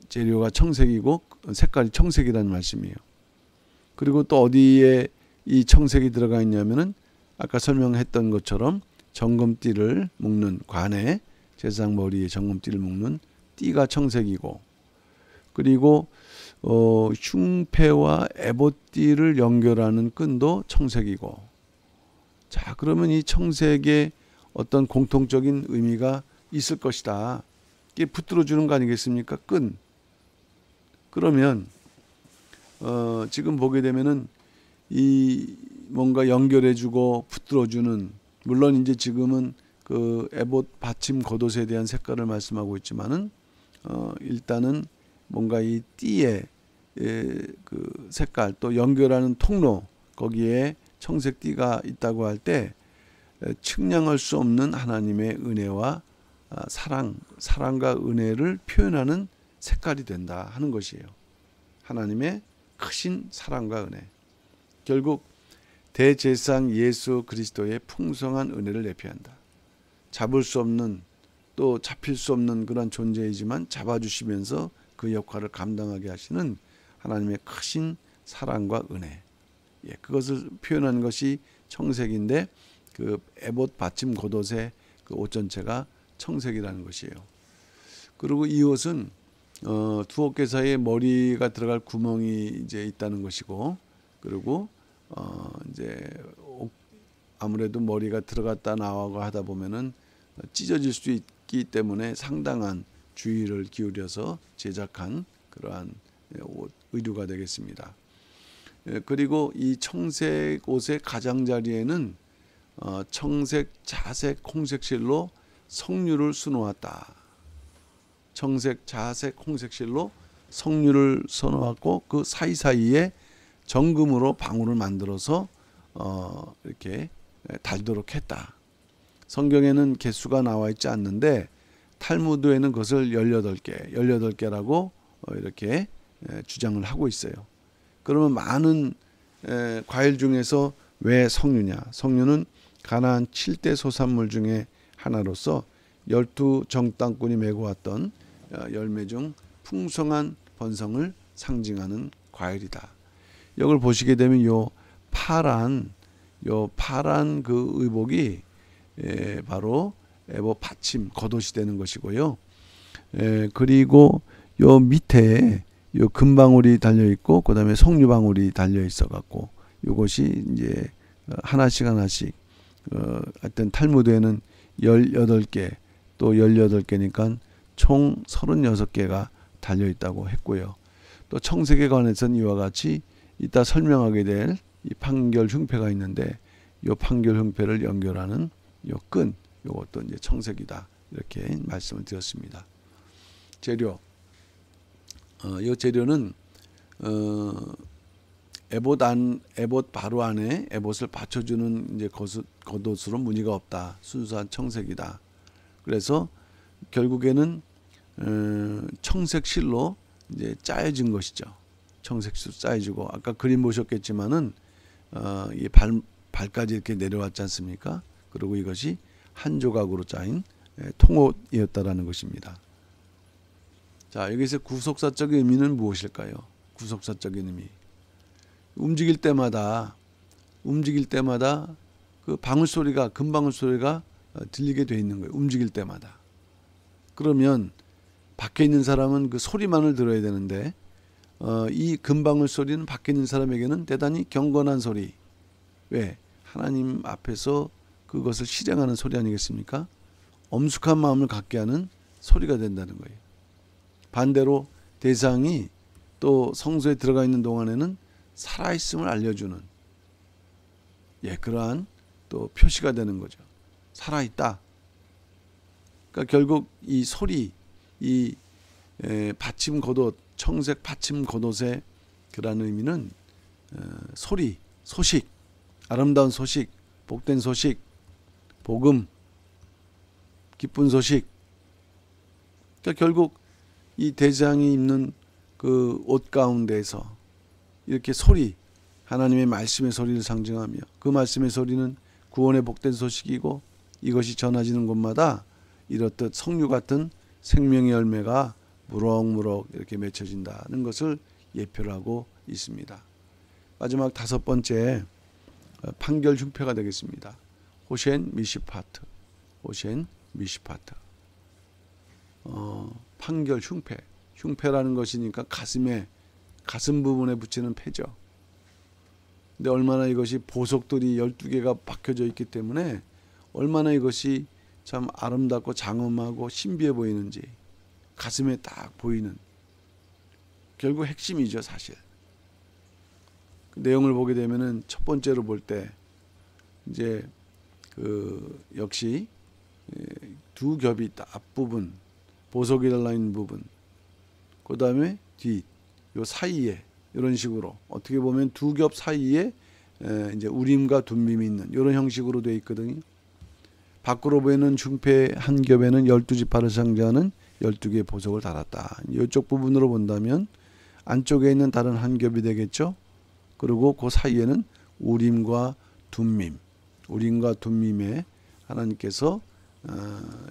[SPEAKER 1] 재료가 청색이고 색깔이 청색이라는 말씀이에요. 그리고 또 어디에 이 청색이 들어가 있냐면은 아까 설명했던 것처럼 정금띠를 묶는 관에 제사장 머리에 정금띠를 묶는 띠가 청색이고, 그리고 흉패와 에봇띠를 연결하는 끈도 청색이고. 자, 그러면 이 청색에 어떤 공통적인 의미가 있을 것이다. 이게 붙들어 주는 거 아니겠습니까? 끈. 그러면 지금 보게 되면은 이 뭔가 연결해 주고 붙들어 주는, 물론 이제 지금은 그 에봇 받침 겉옷에 대한 색깔을 말씀하고 있지만은 일단은 뭔가 이 띠의 그 색깔, 또 연결하는 통로, 거기에 청색 띠가 있다고 할 때 측량할 수 없는 하나님의 은혜와 사랑과 은혜를 표현하는 색깔이 된다 하는 것이에요. 하나님의 크신 사랑과 은혜. 결국 대제사장 예수 그리스도의 풍성한 은혜를 내피한다. 잡을 수 없는, 또 잡힐 수 없는 그런 존재이지만 잡아주시면서 그 역할을 감당하게 하시는 하나님의 크신 사랑과 은혜. 예, 그것을 표현한 것이 청색인데, 그 에봇 받침 겉옷의 그 옷 전체가 청색이라는 것이에요. 그리고 이 옷은 두 어깨 사이에 머리가 들어갈 구멍이 이제 있다는 것이고, 그리고 이제 아무래도 머리가 들어갔다 나와고 하다 보면은 찢어질 수 있기 때문에 상당한 주의를 기울여서 제작한 그러한 의류가 되겠습니다. 그리고 이 청색 옷의 가장자리에는 청색, 자색, 홍색실로 석류를 수놓았다. 청색, 자색, 홍색실로 석류를 써놓았고, 그 사이사이에 정금으로 방울을 만들어서 이렇게 달도록 했다. 성경에는 개수가 나와 있지 않는데 탈무드에는 그것을 18개라고 이렇게 주장을 하고 있어요. 그러면 많은 과일 중에서 왜 석류냐? 석류는 가나안 7대 소산물 중에 하나로서 12정탐꾼이 메고 왔던 열매 중 풍성한 번성을 상징하는 과일이다. 이걸 보시게 되면 요 파란 그 의복이 바로 에봇 받침 겉옷이 되는 것이고요. 그리고 요 밑에 요 금방울이 달려 있고, 그다음에 석류방울이 달려 있어 갖고, 요것이 이제 하나씩 하여튼 탈무드에는 18개, 또 18개니까 총 36개가 달려 있다고 했고요. 또 청색에 관해서는 이와 같이 이따 설명하게 될 이 판결 흉패가 있는데, 요 판결 흉패를 연결하는 요 끈, 요것도 이제 청색이다. 이렇게 말씀을 드렸습니다. 재료. 요 재료는 에봇 바로 안에 에봇을 받쳐주는 이제 겉옷으로 무늬가 없다. 순수한 청색이다. 그래서 결국에는 청색 실로 이제 짜여진 것이죠. 청색 실로 짜여지고, 아까 그림 보셨겠지만은 이 발까지 이렇게 내려왔지 않습니까? 그리고 이것이 한 조각으로 짜인 통옷이었다라는 것입니다. 자, 여기서 구속사적인 의미는 무엇일까요? 구속사적인 의미. 움직일 때마다 그 금방울 소리가 들리게 돼 있는 거예요. 움직일 때마다. 그러면 밖에 있는 사람은 그 소리만을 들어야 되는데, 이 금방울 소리는 밖에 있는 사람에게는 대단히 경건한 소리. 왜? 하나님 앞에서 그것을 실행하는 소리 아니겠습니까? 엄숙한 마음을 갖게 하는 소리가 된다는 거예요. 반대로 대상이 또 성소에 들어가 있는 동안에는 살아있음을 알려주는, 그러한 또 표시가 되는 거죠. 살아있다. 그러니까 결국 이 소리, 이 받침 겉옷, 청색 받침 겉옷의 그러한 의미는 소리, 소식, 아름다운 소식, 복된 소식, 복음, 기쁜 소식. 그러니까 결국 이 대장이 입는 그 옷 가운데에서 이렇게 소리, 하나님의 말씀의 소리를 상징하며, 그 말씀의 소리는 구원의 복된 소식이고, 이것이 전해지는 곳마다 이렇듯 석류 같은 생명의 열매가 무럭무럭 이렇게 맺혀진다는 것을 예표를 하고 있습니다. 마지막 5번째 판결 흉패가 되겠습니다. 호셴 미시파트, 호셴 미시파트. 판결 흉패, 흉패라는 것이니까 가슴 부분에 붙이는 패죠. 근데 얼마나 이것이 보석들이 12개가 박혀져 있기 때문에 얼마나 이것이 참 아름답고 장엄하고 신비해 보이는지 가슴에 딱 보이는, 결국 핵심이죠 사실. 그 내용을 보게 되면은 첫 번째로 볼 때 이제 역시 두 겹이 딱 앞부분, 보석이 달라있는 부분, 그 다음에 뒤, 요 사이에 이런 식으로 어떻게 보면 두 겹 사이에 이제 우림과 둠밈이 있는 이런 형식으로 되어 있거든요. 밖으로 보이는 흉패 한 겹에는 12지파를 상징하는 12개의 보석을 달았다. 이쪽 부분으로 본다면 안쪽에 있는 다른 한 겹이 되겠죠. 그리고 그 사이에는 우림과 둠밈, 우림과 둠밈에 하나님께서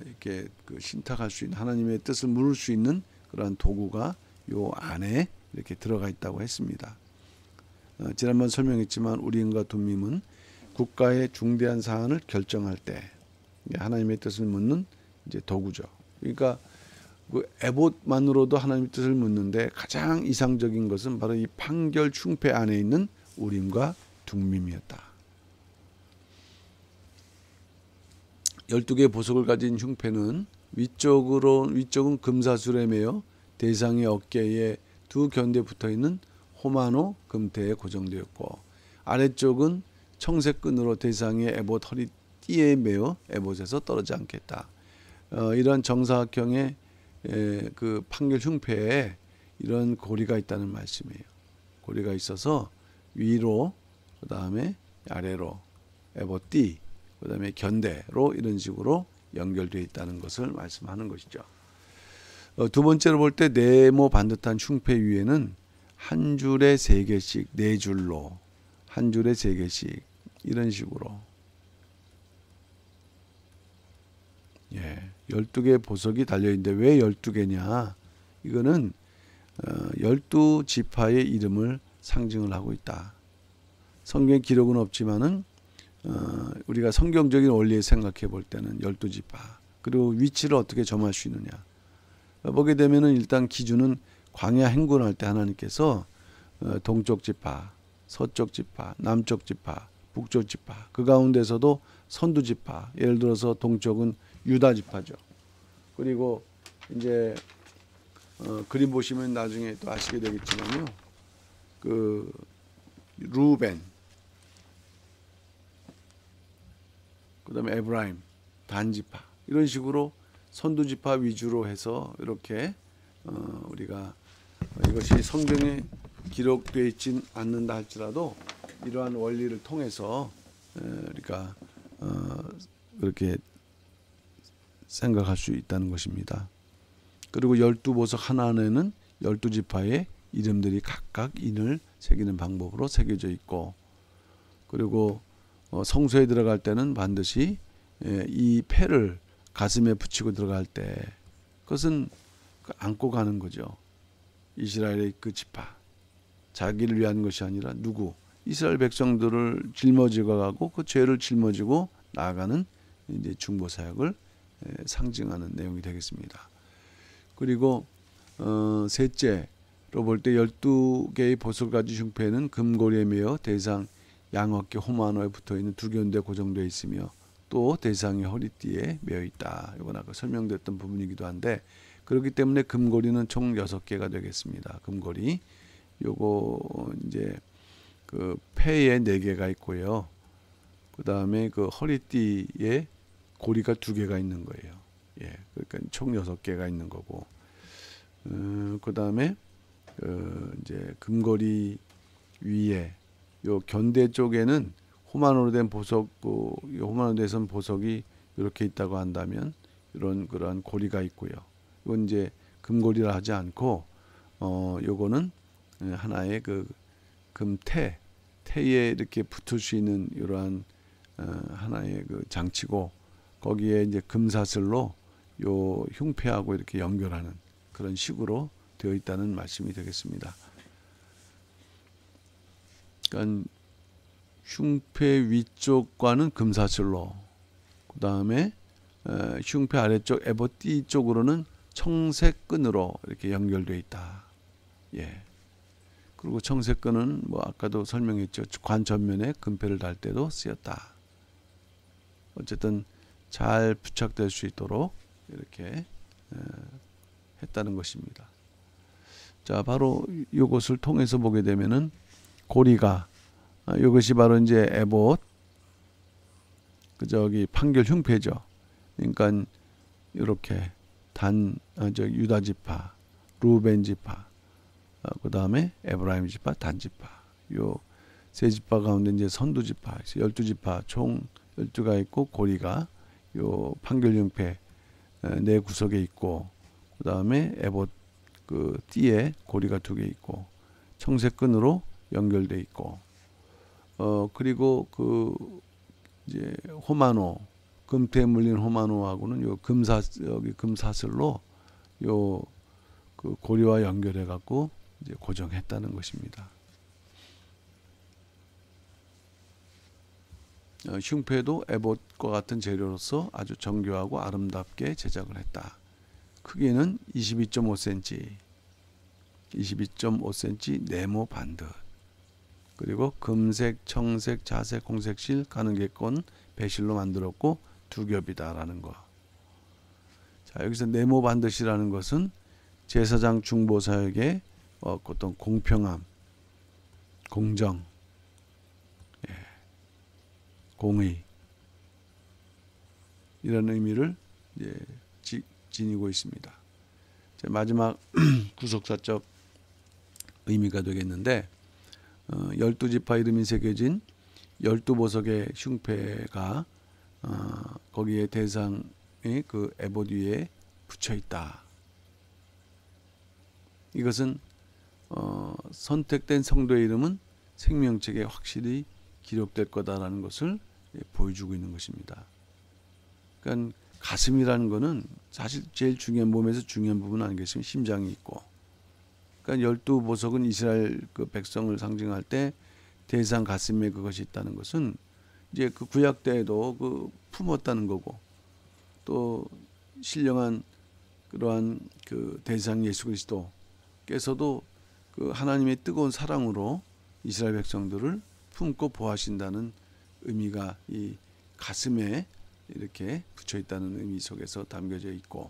[SPEAKER 1] 이렇게 신탁할 수 있는, 하나님의 뜻을 물을 수 있는 그러한 도구가 요 안에 이렇게 들어가 있다고 했습니다. 지난번 설명했지만 우림과 둠밈은 국가의 중대한 사안을 결정할 때 하나님의 뜻을 묻는 이제 도구죠. 그러니까 그 에봇만으로도 하나님의 뜻을 묻는데 가장 이상적인 것은 바로 이 판결 흉패 안에 있는 우림과 둠밈이었다. 12개의 보석을 가진 흉패는 위쪽은 금사슬에 매여 대상의 어깨에 두 견대에 붙어있는 호마노 금태에 고정되었고, 아래쪽은 청색 끈으로 대상의 에봇 허리띠에 매어 에봇에서 떨어지지 않겠다. 이런 정사각형의 그 판결 흉패에 이런 고리가 있다는 말씀이에요. 고리가 있어서 위로, 그 다음에 아래로 에봇띠, 그 다음에 견대로 이런 식으로 연결되어 있다는 것을 말씀하는 것이죠. 두 번째로 볼 때 네모 반듯한 흉패 위에는 한 줄에 3개씩, 4줄로 한 줄에 3개씩 이런 식으로 12개의 보석이 달려있는데 왜 12개냐? 이거는 12지파의 이름을 상징을 하고 있다. 성경에 기록은 없지만은 우리가 성경적인 원리에 생각해 볼 때는 12지파, 그리고 위치를 어떻게 점할 수 있느냐 보게 되면은 일단 기준은 광야 행군할 때 하나님께서 동쪽 지파, 서쪽 지파, 남쪽 지파, 북쪽 지파, 그 가운데서도 선두 지파, 예를 들어서 동쪽은 유다 지파죠. 그리고 이제 그림 보시면 나중에 또 아시게 되겠지만요, 그 루벤, 그 다음에 에브라임, 단 지파, 이런 식으로 선두 지파 위주로 해서 이렇게 우리가 이것이 성경에 기록되어 있진 않는다 할지라도 이러한 원리를 통해서 우리가 그렇게 생각할 수 있다는 것입니다. 그리고 12보석 하나에는 12지파의 이름들이 각각 인을 새기는 방법으로 새겨져 있고, 그리고 성소에 들어갈 때는 반드시 이 패를 가슴에 붙이고 들어갈 때 그것은 안고 가는 거죠. 이스라엘의 그 지파, 자기를 위한 것이 아니라 누구? 이스라엘 백성들을 짊어지고 가고 그 죄를 짊어지고 나아가는 이제 중보 사역을 상징하는 내용이 되겠습니다. 그리고 셋째로 볼 때 12개의 보석을 가진 흉패는 금고리에 매어 대상 양어깨 호마노에 붙어있는 두 견대에 고정되어 있으며 또 대상의 허리띠에 매어 있다. 이건 아까 설명됐던 부분이기도 한데, 그렇기 때문에 금고리는 총 6개가 되겠습니다. 금고리 요거 이제 그 폐에 4개가 있고요. 그 다음에 그 허리띠에 고리가 2개가 있는 거예요. 그러니까 총 6개가 있는 거고, 그 다음에 이제 금고리 위에 요 견대 쪽에는 호마노로 된 보석, 호마노로 된 보석이 이렇게 있다고 한다면 이런 그러한 고리가 있고요. 이건 이제 금고리라 하지 않고 요거는 하나의 그 금태에 이렇게 붙을 수 있는 이러한 하나의 그 장치고, 거기에 이제 금사슬로 요 흉패하고 이렇게 연결하는 그런 식으로 되어 있다는 말씀이 되겠습니다. 그러니까 흉패 위쪽과는 금사슬로, 다음에 흉패 아래쪽 에봇 띠 쪽으로는 청색 끈으로 이렇게 연결되어 있다. 예. 그리고 청색 끈은 뭐 아까도 설명했죠. 관 전면에 금패를 달 때도 쓰였다. 어쨌든 잘 부착될 수 있도록 이렇게 했다는 것입니다. 자, 바로 이것을 통해서 보게 되면은 고리가 이것이 바로 이제 에봇 판결 흉패죠. 그러니까 이렇게 유다 지파, 루벤 지파, 그 다음에 에브라임 지파, 단 지파, 요 세 지파 가운데 이제 선두 지파, 12지파 총 12가 있고 고리가 요 판결 흉패 네 구석에 있고, 그 다음에 에봇 그 띠에 고리가 2개 있고 청색 끈으로 연결돼 있고, 그리고 그 이제 호마노, 금태에 물린 호마노하고는 요 금사슬로 요 그 고리와 연결해 갖고 이제 고정했다는 것입니다. 흉패도 에봇과 같은 재료로서 아주 정교하고 아름답게 제작을 했다. 크기는 22.5cm 네모 반듯, 그리고 금색, 청색, 자색, 홍색실, 가는개건, 배실로 만들었고 2겹이다라는 거. 자, 여기서 네모 반듯이라는 것은 제사장 중보사에게 어떤 공평함, 공정, 공의, 이런 의미를 지니고 있습니다. 마지막 구속사적 의미가 되겠는데, 12지파 이름이 새겨진 12보석의 흉패가 거기에 대상의 그 에봇 위에 붙여 있다. 이것은 선택된 성도의 이름은 생명책에 확실히 기록될 거다라는 것을 보여주고 있는 것입니다. 그러니까 가슴이라는 것은 사실 제일 중요한, 몸에서 중요한 부분 아니겠습니까? 심장이 있고. 그러니까 12보석은 이스라엘 그 백성을 상징할 때 대상 가슴에 그것이 있다는 것은 이제 그 구약 때에도 그 품었다는 거고, 또 신령한 그러한 그 대상 예수 그리스도께서도 그 하나님의 뜨거운 사랑으로 이스라엘 백성들을 품고 보호하신다는 의미가 이 가슴에 이렇게 붙여 있다는 의미 속에서 담겨져 있고,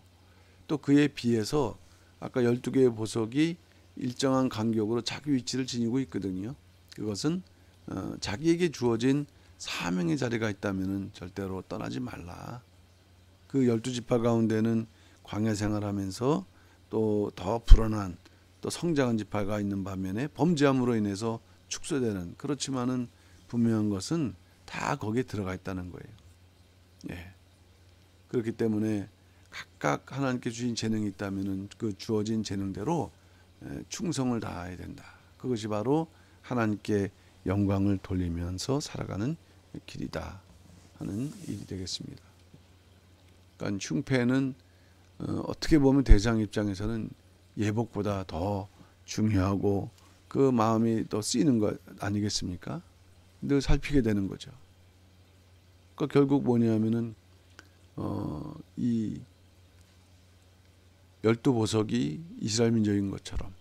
[SPEAKER 1] 또 그에 비해서 아까 12개의 보석이 일정한 간격으로 자기 위치를 지니고 있거든요. 그것은 자기에게 주어진 사명의 자리가 있다면 절대로 떠나지 말라. 그 12지파 가운데는 광야 생활하면서 또 더 불안한, 또 성장한 지파가 있는 반면에 범죄함으로 인해서 축소되는, 그렇지만은 분명한 것은 다 거기에 들어가 있다는 거예요. 예. 그렇기 때문에 각각 하나님께 주신 재능이 있다면은 그 주어진 재능대로 충성을 다해야 된다. 그것이 바로 하나님께 영광을 돌리면서 살아가는 길이다 하는 일이 되겠습니다. 그러니까 흉패는 어떻게 보면 대상 입장에서는 예복보다 더 중요하고 그 마음이 더 쓰이는 것 아니겠습니까? 늘 살피게 되는 거죠. 그러니까 결국 뭐냐면은 이 12보석이 이스라엘 민족인 것처럼,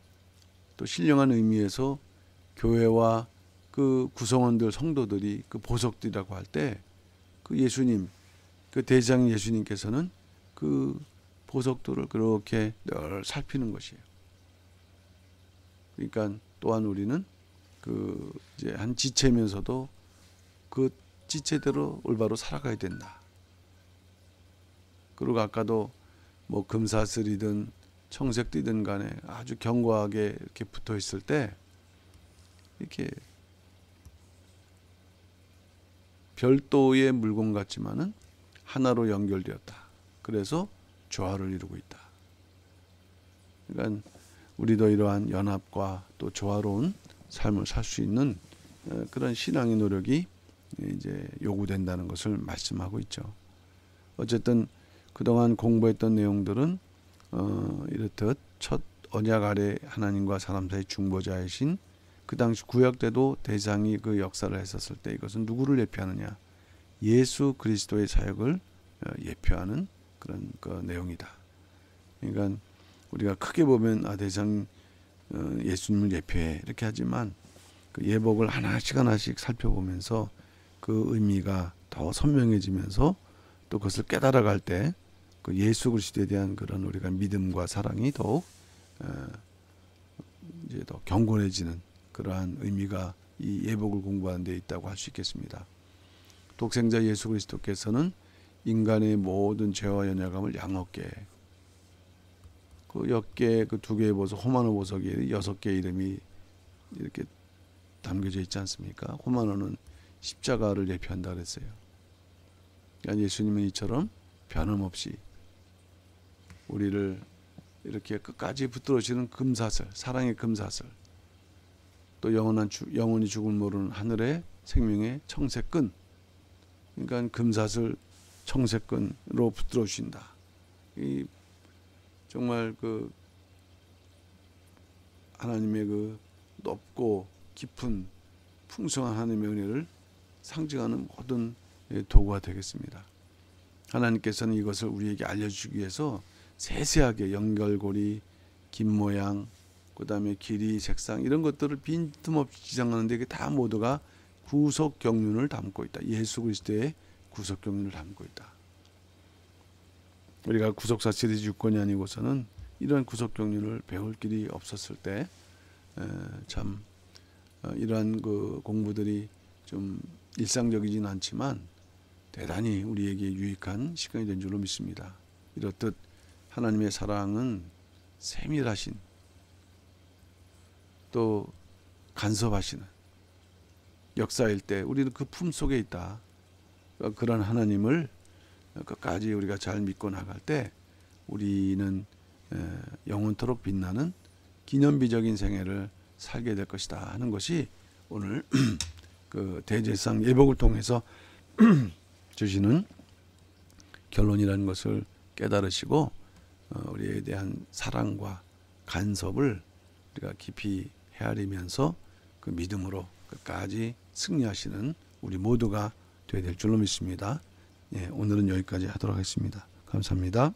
[SPEAKER 1] 또 신령한 의미에서 교회와 그 구성원들, 성도들이 그 보석들이라고 할 때 그 예수님, 그 대장 예수님께서는 그 보석들을 그렇게 늘 살피는 것이에요. 그러니까 또한 우리는 그 이제 한 지체면서도 그 지체대로 올바로 살아가야 된다. 그리고 아까도 뭐 금사슬이든 청색띠든 간에 아주 견고하게 이렇게 붙어 있을 때 이렇게 별도의 물건 같지만은 하나로 연결되었다. 그래서 조화를 이루고 있다. 그러니까 우리도 이러한 연합과 또 조화로운 삶을 살 수 있는 그런 신앙의 노력이 이제 요구된다는 것을 말씀하고 있죠. 어쨌든 그동안 공부했던 내용들은 이렇듯 첫 언약 아래 하나님과 사람 사이 중보자이신, 그 당시 구약 때도 대상이 그 역사를 했었을 때 이것은 누구를 예표하느냐? 예수 그리스도의 사역을 예표하는 그런 내용이다. 그러니까 우리가 크게 보면 대장 예수님을 예표해 이렇게 하지만 그 예복을 하나씩 살펴보면서 그 의미가 더 선명해지면서 또 그것을 깨달아갈 때 그 예수 그리스도에 대한 그런 우리가 믿음과 사랑이 더욱 이제 더 경건해지는 그러한 의미가 이 예복을 공부하는 데 있다고 할 수 있겠습니다. 독생자 예수 그리스도께서는 인간의 모든 죄와 연약함을 양없게 그 엽계 그 두 개의 보석 호마노 보석이 6개의 이름이 이렇게 담겨져 있지 않습니까? 호마노는 십자가를 예표한다 그랬어요. 그러니까 예수님은 이처럼 변함없이 우리를 이렇게 끝까지 붙들어주는 금사슬, 사랑의 금사슬, 또 영원히 죽을 모르는 하늘의 생명의 청색끈, 그러니까 금사슬 청색끈으로 붙들어 주신다. 이 정말 그 하나님의 그 높고 깊은 풍성한 하나님의 은혜를 상징하는 모든 도구가 되겠습니다. 하나님께서는 이것을 우리에게 알려주기 위해서 세세하게 연결고리, 긴 모양, 그 다음에 길이, 색상 이런 것들을 빈틈없이 지정하는데 이게 다 모두가 구속 경륜을 담고 있다. 예수 그리스도의 구속 경륜을 담고 있다. 우리가 구속사 시리즈 6권이 아니고서는 이러한 구속 경륜을 배울 길이 없었을 때 참 이러한 그 공부들이 좀 일상적이진 않지만 대단히 우리에게 유익한 시간이 된 줄로 믿습니다. 이렇듯 하나님의 사랑은 세밀하신 또 간섭하시는 역사일 때 우리는 그 품 속에 있다. 그런 하나님을 끝까지 우리가 잘 믿고 나갈 때 우리는 영원토록 빛나는 기념비적인 생애를 살게 될 것이다 하는 것이 오늘 그 대제사장 예복을 통해서 주시는 결론이라는 것을 깨달으시고 우리에 대한 사랑과 간섭을 우리가 깊이 헤아리면서 그 믿음으로 끝까지 승리하시는 우리 모두가 되어야 될 줄로 믿습니다. 오늘은 여기까지 하도록 하겠습니다. 감사합니다.